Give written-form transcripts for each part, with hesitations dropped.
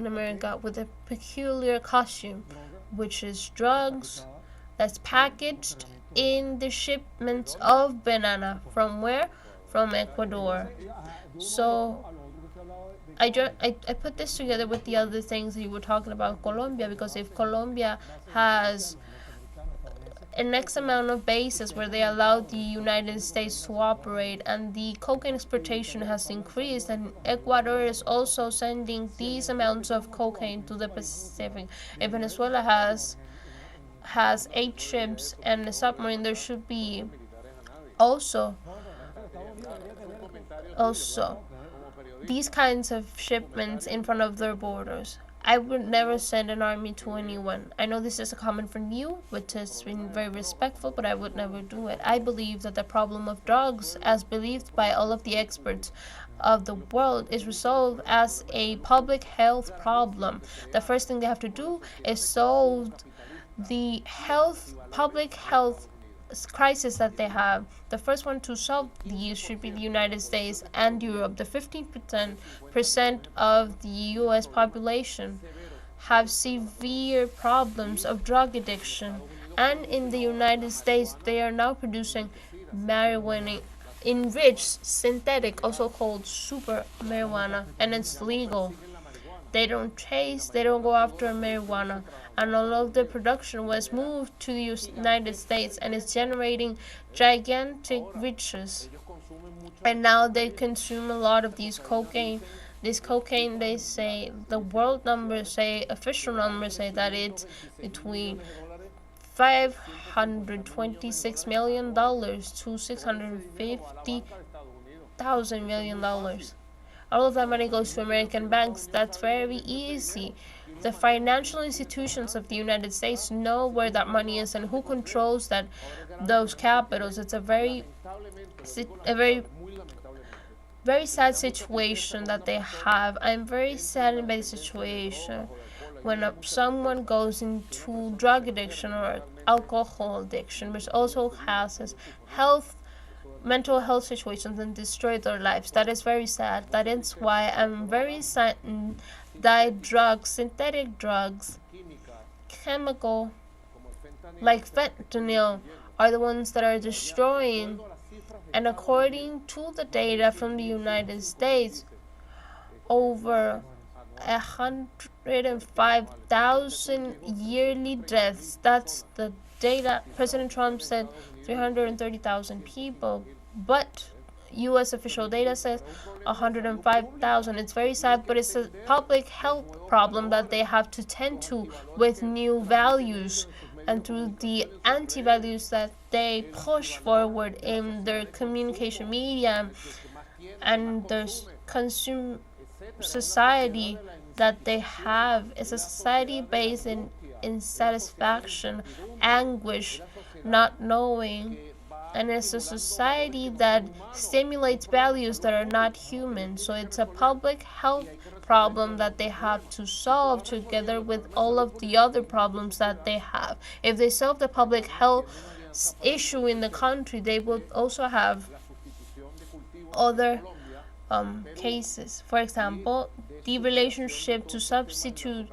Latin America with a peculiar costume, which is drugs that's packaged in the shipments of banana. From where? From Ecuador. So I put this together with the other things that you were talking about Colombia, because if Colombia has an X amount of bases where they allow the United States to operate, and the cocaine exportation has increased, and Ecuador is also sending these amounts of cocaine to the Pacific. If Venezuela has 8 ships and a submarine, there should be also these kinds of shipments in front of their borders. I would never send an army to anyone. I know this is a comment from you, which has been very respectful, but I would never do it. I believe that the problem of drugs, as believed by all of the experts of the world, is resolved as a public health problem. The first thing they have to do is solve the public health crisis that they have. The first one to solve these should be the United States and Europe. The 15% of the US population have severe problems of drug addiction, and in the United States they are now producing marijuana, enriched synthetic, also called super marijuana, and it's legal. They don't chase, they don't go after marijuana, and all of the production was moved to the United States, and it's generating gigantic riches. And now they consume a lot of these cocaine. This cocaine, they say, the world numbers say, official numbers say that it's between $526 million to $650,000 million. All of that money goes to American banks. That's very easy. The financial institutions of the United States know where that money is and who controls those capitals. It's a very sad situation that they have. I'm very saddened by the situation when someone goes into drug addiction or alcohol addiction, which also has mental health situations, and destroy their lives. That is very sad. That is why I'm very saddened that synthetic drugs, chemical, like fentanyl, are the ones that are destroying. And according to the data from the United States, over 105,000 yearly deaths. That's the data. President Trump said 330,000 people, but U.S. official data says 105,000. It's very sad, but it's a public health problem that they have to tend to with new values and through the anti-values that they push forward in their communication media and their consumer society that they have. Is a society based in insatisfaction, anguish, not knowing, and it's a society that stimulates values that are not human. So it's a public health problem that they have to solve together with all of the other problems that they have. If they solve the public health issue in the country, they will also have other cases. For example, the relationship to substitute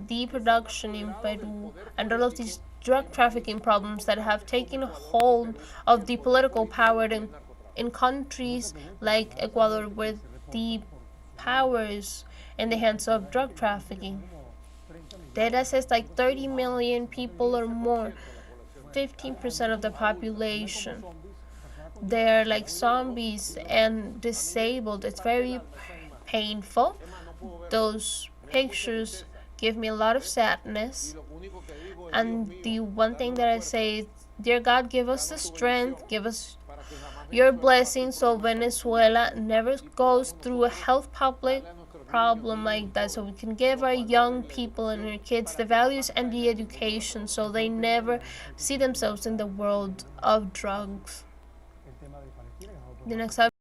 the production in Peru and all of these drug trafficking problems that have taken hold of the political power in countries like Ecuador, where the power is in the hands of drug trafficking. Data says like 30 million people or more, 15% of the population. They're like zombies and disabled. It's very painful. Those pictures give me a lot of sadness. And the one thing that I say, dear God, give us the strength, give us your blessing so Venezuela never goes through a health public problem like that, so we can give our young people and our kids the values and the education so they never see themselves in the world of drugs. The next